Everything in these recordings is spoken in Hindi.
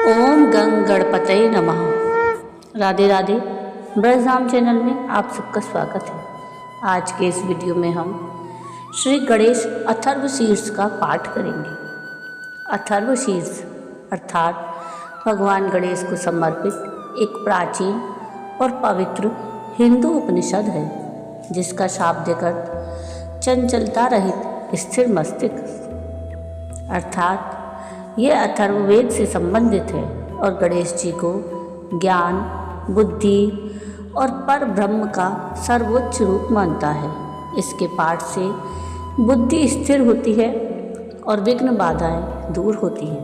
ओम गंग गणपतये नमः। राधे राधे। ब्रजधाम चैनल में आप सबका स्वागत है। आज के इस वीडियो में हम श्री गणेश अथर्वशीर्ष का पाठ करेंगे। अथर्वशीर्ष अर्थात भगवान गणेश को समर्पित एक प्राचीन और पवित्र हिंदू उपनिषद है, जिसका शाब्दिक अर्थ चंचलता रहित स्थिर मस्तिष्क अर्थात यह अथर्ववेद से संबंधित है और गणेश जी को ज्ञान, बुद्धि और पर ब्रह्म का सर्वोच्च रूप मानता है। इसके पाठ से बुद्धि स्थिर होती है और विघ्न बाधाएं दूर होती हैं।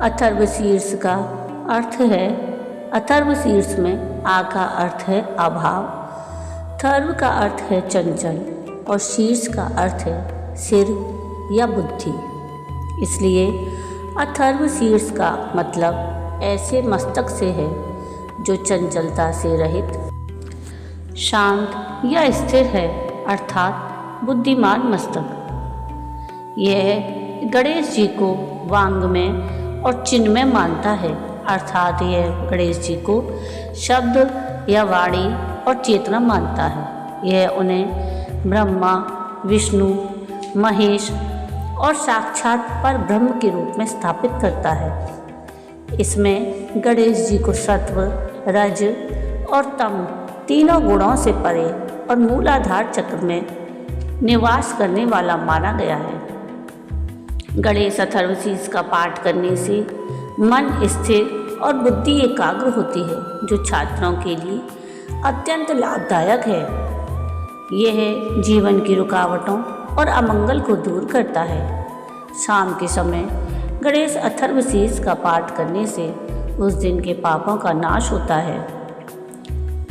अथर्वशीर्ष का अर्थ है, अथर्वशीर्ष में आ का अर्थ है अभाव, थर्व का अर्थ है चंचल और शीर्ष का अर्थ है सिर या बुद्धि। इसलिए अथर्वशीर्ष का मतलब ऐसे मस्तक से है जो चंचलता से रहित, शांत या स्थिर है, अर्थात बुद्धिमान मस्तक। यह गणेश जी को वांग में और चिन्ह में मानता है, अर्थात यह गणेश जी को शब्द या वाणी और चेतना मानता है। यह उन्हें ब्रह्मा, विष्णु, महेश और साक्षात पर ब्रह्म के रूप में स्थापित करता है। इसमें गणेश जी को सत्व, रज और तम तीनों गुणों से परे और मूलाधार चक्र में निवास करने वाला माना गया है। गणेश अथर्वशीर्ष का पाठ करने से मन स्थिर और बुद्धि एकाग्र होती है, जो छात्रों के लिए अत्यंत लाभदायक है। यह जीवन की रुकावटों और अमंगल को दूर करता है। शाम के समय गणेश अथर्वशीर्ष का पाठ करने से उस दिन के पापों का नाश होता है।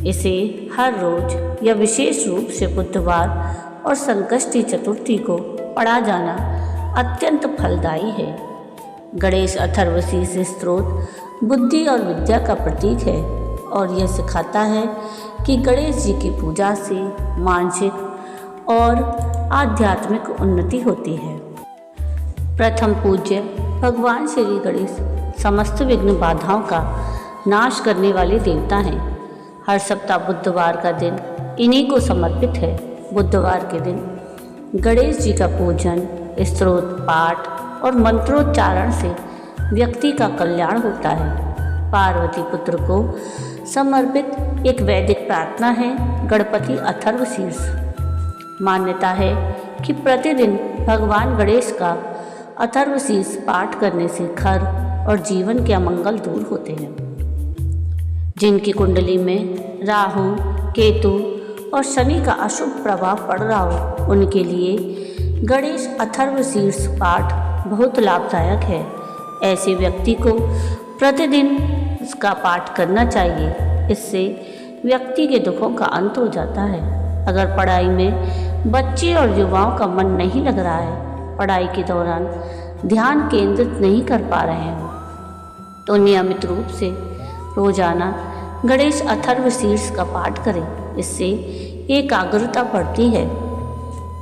इसे हर रोज या विशेष रूप से बुधवार और संकष्टी चतुर्थी को पढ़ा जाना अत्यंत फलदायी है। गणेश अथर्वशीर्ष स्तोत्र बुद्धि और विद्या का प्रतीक है और यह सिखाता है कि गणेश जी की पूजा से मानसिक और आध्यात्मिक उन्नति होती है। प्रथम पूज्य भगवान श्री गणेश समस्त विघ्न बाधाओं का नाश करने वाले देवता हैं। हर सप्ताह बुधवार का दिन इन्हीं को समर्पित है। बुधवार के दिन गणेश जी का पूजन, स्तोत्र पाठ और मंत्रोच्चारण से व्यक्ति का कल्याण होता है। पार्वती पुत्र को समर्पित एक वैदिक प्रार्थना है गणपति अथर्वशीर्ष। मान्यता है कि प्रतिदिन भगवान गणेश का अथर्वशीर्ष पाठ करने से घर और जीवन के अमंगल दूर होते हैं। जिनकी कुंडली में राहु, केतु और शनि का अशुभ प्रभाव पड़ रहा हो, उनके लिए गणेश अथर्वशीर्ष पाठ बहुत लाभदायक है। ऐसे व्यक्ति को प्रतिदिन इसका पाठ करना चाहिए। इससे व्यक्ति के दुखों का अंत हो जाता है। अगर पढ़ाई में बच्चे और युवाओं का मन नहीं लग रहा है, पढ़ाई के दौरान ध्यान केंद्रित नहीं कर पा रहे हो, तो नियमित रूप से रोजाना गणेश अथर्वशीर्ष का पाठ करें। इससे एकाग्रता बढ़ती है।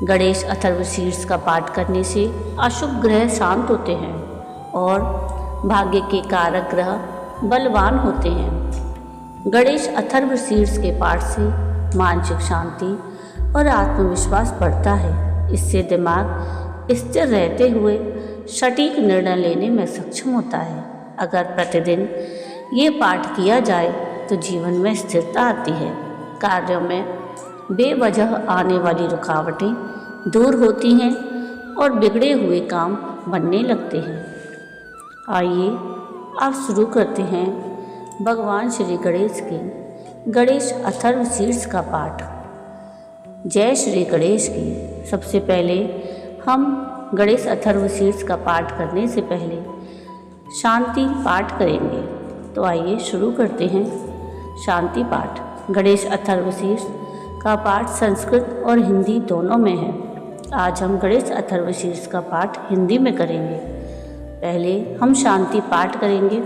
गणेश अथर्वशीर्ष का पाठ करने से अशुभ ग्रह शांत होते हैं और भाग्य के कारक ग्रह बलवान होते हैं। गणेश अथर्वशीर्ष के पाठ से मानसिक शांति और आत्मविश्वास बढ़ता है। इससे दिमाग स्थिर रहते हुए सटीक निर्णय लेने में सक्षम होता है। अगर प्रतिदिन ये पाठ किया जाए तो जीवन में स्थिरता आती है। कार्यों में बेवजह आने वाली रुकावटें दूर होती हैं और बिगड़े हुए काम बनने लगते हैं। आइए अब शुरू करते हैं भगवान श्री गणेश के गणेश अथर्वशीर्ष का पाठ। जय श्री गणेश की। सबसे पहले हम गणेश अथर्वशीर्ष का पाठ करने से पहले शांति पाठ करेंगे। तो आइए शुरू करते हैं शांति पाठ। गणेश अथर्वशीर्ष का पाठ संस्कृत और हिंदी दोनों में है। आज हम गणेश अथर्वशीर्ष का पाठ हिंदी में करेंगे। पहले हम शांति पाठ करेंगे।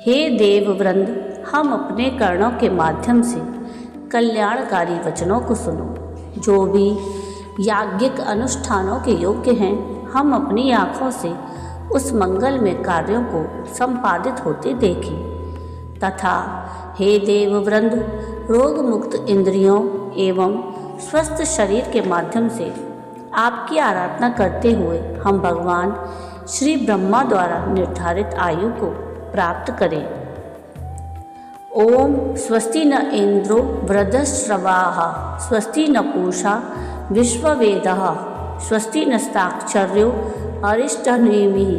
हे देववृंद, हम अपने कर्णों के माध्यम से कल्याणकारी वचनों को सुनो। जो भी याज्ञिक अनुष्ठानों के योग्य हैं, हम अपनी आँखों से उस मंगलमय कार्यों को संपादित होते देखे तथा हे देव वृंद, रोग मुक्त इंद्रियों एवं स्वस्थ शरीर के माध्यम से आपकी आराधना करते हुए हम भगवान श्री ब्रह्मा द्वारा निर्धारित आयु को प्राप्त करें। ओम स्वस्ति न इंद्रो वृद्धश्रवाः स्वस्ति न पूषा विश्ववेदः स्वस्ति नस्ताक्षर्यो अरिष्टनेमिः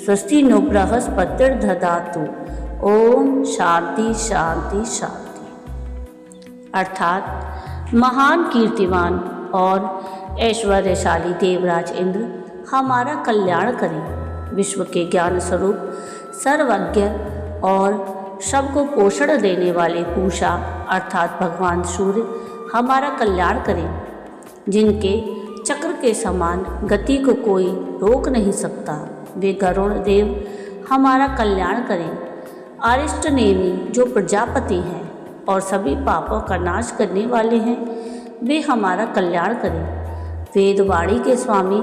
स्वस्ति नो बृहस्पतिर्दधातु। ओम शांति शांति शांति। अर्थात महान कीर्तिवान और ऐश्वर्यशाली देवराज इंद्र हमारा कल्याण करें। विश्व के ज्ञान स्वरूप सर्वज्ञ और सबको पोषण देने वाले पूषा अर्थात भगवान सूर्य हमारा कल्याण करें, जिनके चक्र के समान गति को कोई रोक नहीं सकता। वे गरुण देव हमारा कल्याण करें। अरिष्टनेमी जो प्रजापति हैं और सभी पापों का नाश करने वाले हैं, वे हमारा कल्याण करें। वेदवाणी के स्वामी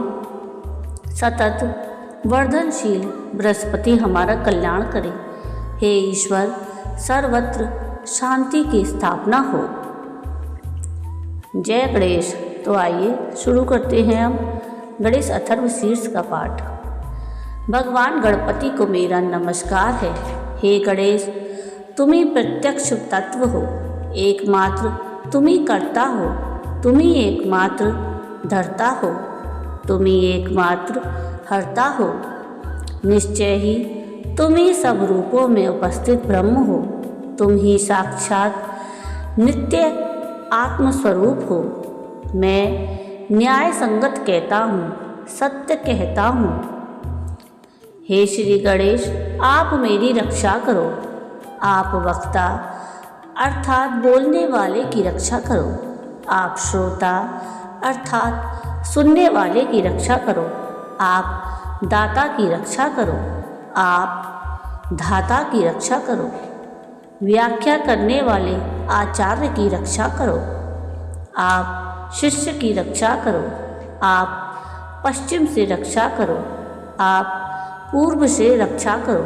सतत वर्धनशील बृहस्पति हमारा कल्याण करें। हे ईश्वर, सर्वत्र शांति की स्थापना हो। जय गणेश। तो आइए शुरू करते हैं हम गणेश अथर्व शीर्ष का पाठ। भगवान गणपति को मेरा नमस्कार है। हे गणेश, तुम ही प्रत्यक्ष तत्व हो, एकमात्र तुम ही करता हो, तुम ही एकमात्र धरता हो, तुम ही एकमात्र हरता हो। निश्चय ही तुम ही सब रूपों में उपस्थित ब्रह्म हो, तुम ही साक्षात नित्य आत्मस्वरूप हो। मैं न्याय संगत कहता हूँ, सत्य कहता हूँ। हे श्री गणेश, आप मेरी रक्षा करो। आप वक्ता अर्थात बोलने वाले की रक्षा करो। आप श्रोता अर्थात सुनने वाले की रक्षा करो। आप दाता की रक्षा करो। आप धाता की रक्षा करो। व्याख्या करने वाले आचार्य की रक्षा करो। आप शिष्य की रक्षा करो। आप पश्चिम से रक्षा करो। आप पूर्व से रक्षा करो।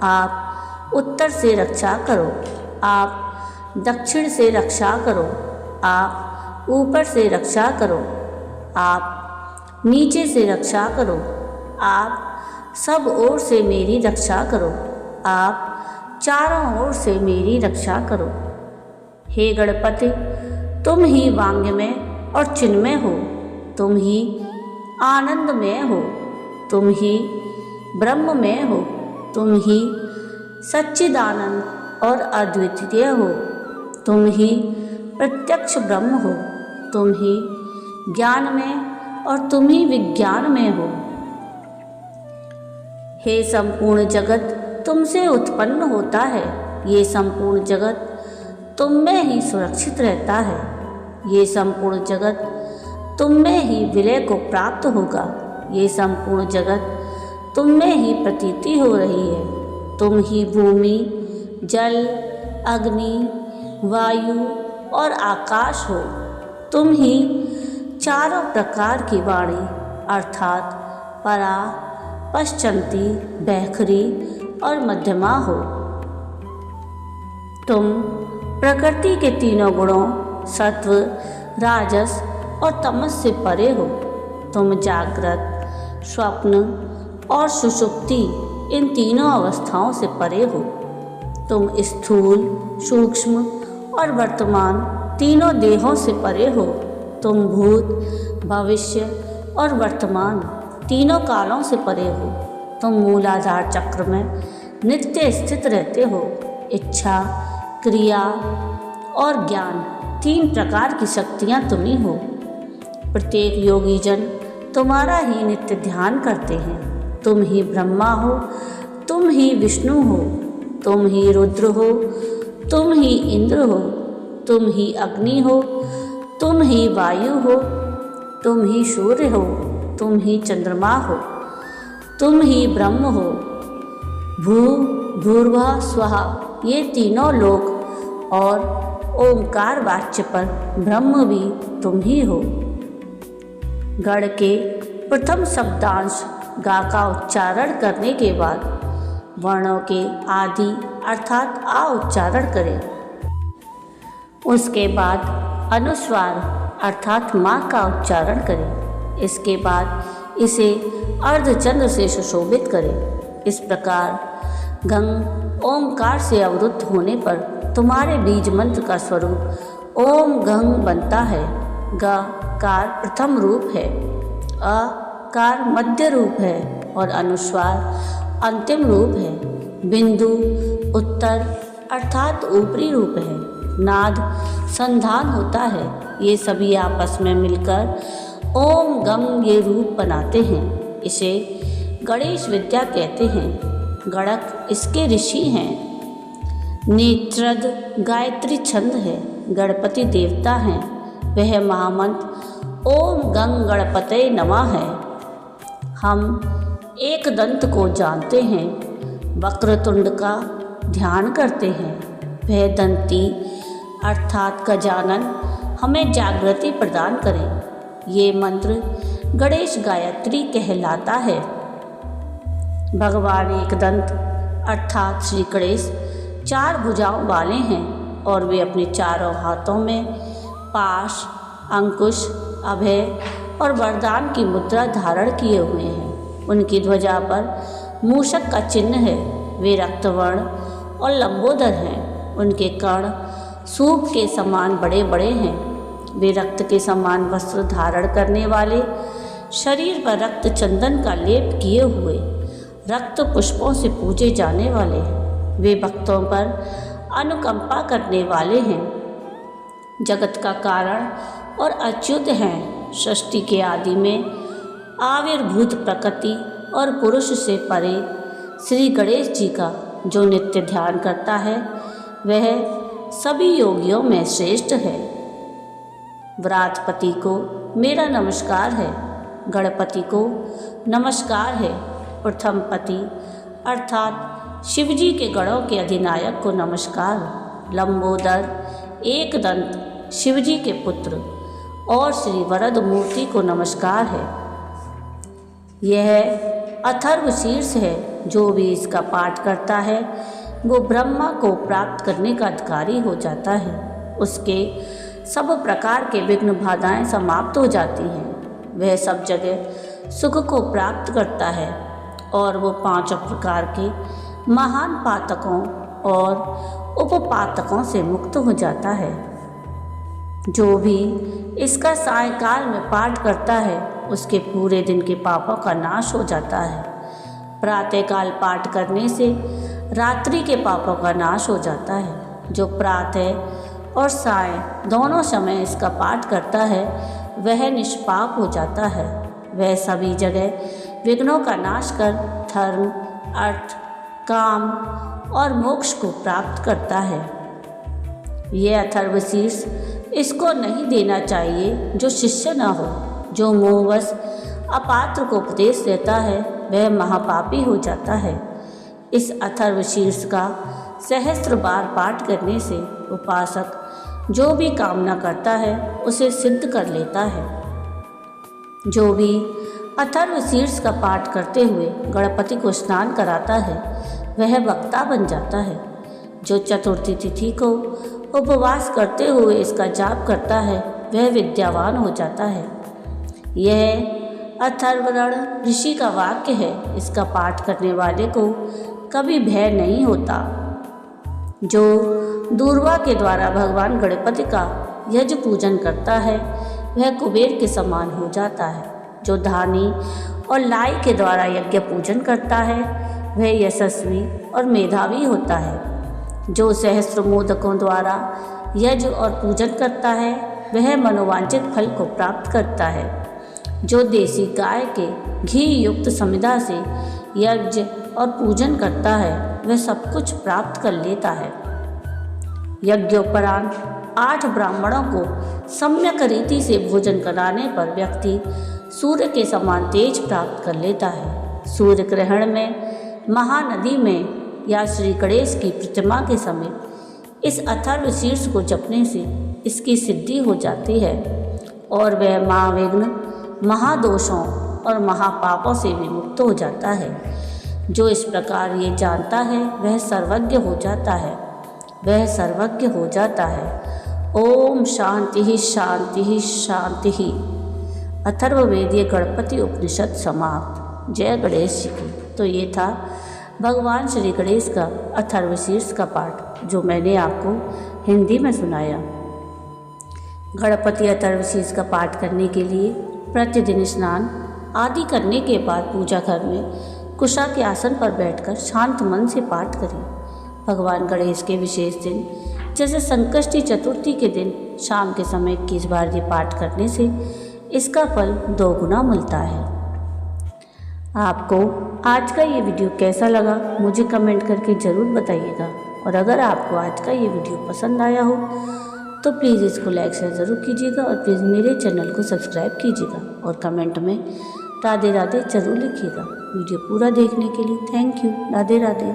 आप उत्तर से रक्षा करो। आप दक्षिण से रक्षा करो। आप ऊपर से रक्षा करो। आप नीचे से रक्षा करो। आप सब ओर से मेरी रक्षा करो। आप चारों ओर से मेरी रक्षा करो। हे गणपति, तुम ही वांग्मय और चिन्मय हो, तुम ही आनंदमय हो, तुम ही ब्रह्ममय हो, तुम ही सच्चिदानंद और अद्वितीय हो, तुम ही प्रत्यक्ष ब्रह्म हो, तुम ही ज्ञानमय और तुम ही विज्ञानमय हो। हे संपूर्ण जगत तुमसे उत्पन्न होता है। ये संपूर्ण जगत तुम में ही सुरक्षित रहता है। ये संपूर्ण जगत तुम में ही विलय को प्राप्त होगा। ये संपूर्ण जगत तुम में ही प्रतीति हो रही है। तुम ही भूमि, जल, अग्नि, वायु और आकाश हो। तुम ही चारों प्रकार की वाणी अर्थात परा, पश्चंती, बैखरी और मध्यमा हो। तुम प्रकृति के तीनों गुणों सत्व, राजस और तमस से परे हो। तुम जागृत, स्वप्न और सुषुप्ति इन तीनों अवस्थाओं से परे हो। तुम स्थूल, सूक्ष्म और वर्तमान तीनों देहों से परे हो। तुम भूत, भविष्य और वर्तमान तीनों कालों से परे हो। तुम मूलाधार चक्र में नित्य स्थित रहते हो। इच्छा, क्रिया और ज्ञान तीन प्रकार की शक्तियाँ तुम ही हो। प्रत्येक योगी जन तुम्हारा ही नित्य ध्यान करते हैं। तुम ही ब्रह्मा हो, तुम ही विष्णु हो, तुम ही रुद्र हो, तुम ही इंद्र हो, तुम ही अग्नि हो, तुम ही वायु हो, तुम ही सूर्य हो, तुम ही चंद्रमा हो, तुम ही ब्रह्म हो। भू, भूर्भुवः स्वः ये तीनों लोक और ओंकार वाच्य पर ब्रह्म भी तुम ही हो। गण के प्रथम शब्दांश गा का उच्चारण करने के बाद वर्णों के आदि अर्थात आ उच्चारण करें। उसके बाद अनुस्वार अर्थात माँ का उच्चारण करें। इसके बाद इसे अर्धचंद्र से सुशोभित करें। इस प्रकार गंग ओमकार से अवरुद्ध होने पर तुम्हारे बीज मंत्र का स्वरूप ओम गंग बनता है। ग कार प्रथम रूप है, अ कार मध्य रूप है और अनुस्वार अंतिम रूप है। बिंदु उत्तर अर्थात ऊपरी रूप है। नाद संधान होता है। ये सभी आपस में मिलकर ओम गम ये रूप बनाते हैं। इसे गणेश विद्या कहते हैं। गणक इसके ऋषि हैं। नेत्रद गायत्री छंद है। गणपति देवता हैं। वह महामंत्र ओम गंग गणपतये नमः है। हम एक दंत को जानते हैं, वक्रतुंड का ध्यान करते हैं। वह दंती अर्थात गजानन हमें जागृति प्रदान करें। ये मंत्र गणेश गायत्री कहलाता है। भगवान एक दंत अर्थात श्री गणेश 4 भुजाओं वाले हैं और वे अपने चारों हाथों में पाश, अंकुश, अभय और वरदान की मुद्रा धारण किए हुए हैं। उनकी ध्वजा पर मूषक का चिन्ह है। वे रक्तवर्ण और लंबोदर हैं। उनके कर्ण सूप के समान बड़े बड़े हैं। वे रक्त के समान वस्त्र धारण करने वाले, शरीर पर रक्त चंदन का लेप किए हुए, रक्त पुष्पों से पूजे जाने वाले हैं। वे भक्तों पर अनुकंपा करने वाले हैं। जगत का कारण और अच्युत हैं। सृष्टि के आदि में आविर्भूत प्रकृति और पुरुष से परे श्री गणेश जी का जो नित्य ध्यान करता है वह सभी योगियों में श्रेष्ठ है। व्रातपति को मेरा नमस्कार है। गणपति को नमस्कार है। प्रथम पति अर्थात शिवजी के गणों के अधिनायक को नमस्कार। लंबोदर एक दंत शिवजी के पुत्र और श्री वरद मूर्ति को नमस्कार है। यह अथर्व शीर्ष है। जो भी इसका पाठ करता है वो ब्रह्मा को प्राप्त करने का अधिकारी हो जाता है। उसके सब प्रकार के विघ्न बाधाएं समाप्त हो जाती हैं। वह सब जगह सुख को प्राप्त करता है और वो 5 प्रकार के महान पातकों और उपपातकों से मुक्त हो जाता है। जो भी इसका सायंकाल में पाठ करता है उसके पूरे दिन के पापों का नाश हो जाता है। प्रातःकाल पाठ करने से रात्रि के पापों का नाश हो जाता है। जो प्रातः और साय दोनों समय इसका पाठ करता है वह निष्पाप हो जाता है। वह सभी जगह विघ्नों का नाश कर धर्म, अर्थ, काम और मोक्ष को प्राप्त करता है। यह अथर्वशीर्ष इसको नहीं देना चाहिए जो शिष्य न हो। जो मोहवश अपात्र को उपदेश देता है वह महापापी हो जाता है। इस अथर्वशीर्ष का सहस्त्र बार पाठ करने से उपासक जो भी कामना करता है उसे सिद्ध कर लेता है। जो भी अथर्वशीर्ष का पाठ करते हुए गणपति को स्नान कराता है वह वक्ता बन जाता है। जो चतुर्थी तिथि को उपवास करते हुए इसका जाप करता है वह विद्यावान हो जाता है। यह अथर्वण ऋषि का वाक्य है। इसका पाठ करने वाले को कभी भय नहीं होता। जो दूर्वा के द्वारा भगवान गणपति का यज्ञ पूजन करता है वह कुबेर के समान हो जाता है। जो धानी और लाई के द्वारा यज्ञ पूजन करता है वह यशस्वी और मेधावी होता है। जो सहस्त्र मोदकों द्वारा यज्ञ और पूजन करता है वह मनोवांछित फल को प्राप्त करता है। जो देसी गाय के घी युक्त समिधा से यज्ञ और पूजन करता है वह सब कुछ प्राप्त कर लेता है। यज्ञोपरांत 8 ब्राह्मणों को सम्यक रीति से भोजन कराने पर व्यक्ति सूर्य के समान तेज प्राप्त कर लेता है। सूर्य ग्रहण में, महानदी में या श्री गणेश की प्रतिमा के समीप इस अथर्वशीर्ष को जपने से इसकी सिद्धि हो जाती है और वह महाविघ्न, महादोषों और महापापों से भी मुक्त हो जाता है। जो इस प्रकार ये जानता है वह सर्वज्ञ हो जाता है, वह सर्वज्ञ हो जाता है। ओम शांति ही शांति ही शांति ही। अथर्ववेदीय गणपति उपनिषद समाप्त। जय गणेश जी की। तो ये था भगवान श्री गणेश का अथर्वशीर्ष का पाठ जो मैंने आपको हिंदी में सुनाया। गणपति अथर्वशीर्ष का पाठ करने के लिए प्रतिदिन स्नान आदि करने के बाद पूजा घर में कुशा के आसन पर बैठकर शांत मन से पाठ करें। भगवान गणेश के विशेष दिन जैसे संकष्टी चतुर्थी के दिन शाम के समय 21 बार ये पाठ करने से इसका फल 2 गुना मिलता है। आपको आज का ये वीडियो कैसा लगा मुझे कमेंट करके ज़रूर बताइएगा। और अगर आपको आज का ये वीडियो पसंद आया हो तो प्लीज़ इसको लाइक शेयर ज़रूर कीजिएगा और प्लीज़ मेरे चैनल को सब्सक्राइब कीजिएगा और कमेंट में राधे राधे ज़रूर लिखिएगा। वीडियो पूरा देखने के लिए थैंक यू। राधे राधे।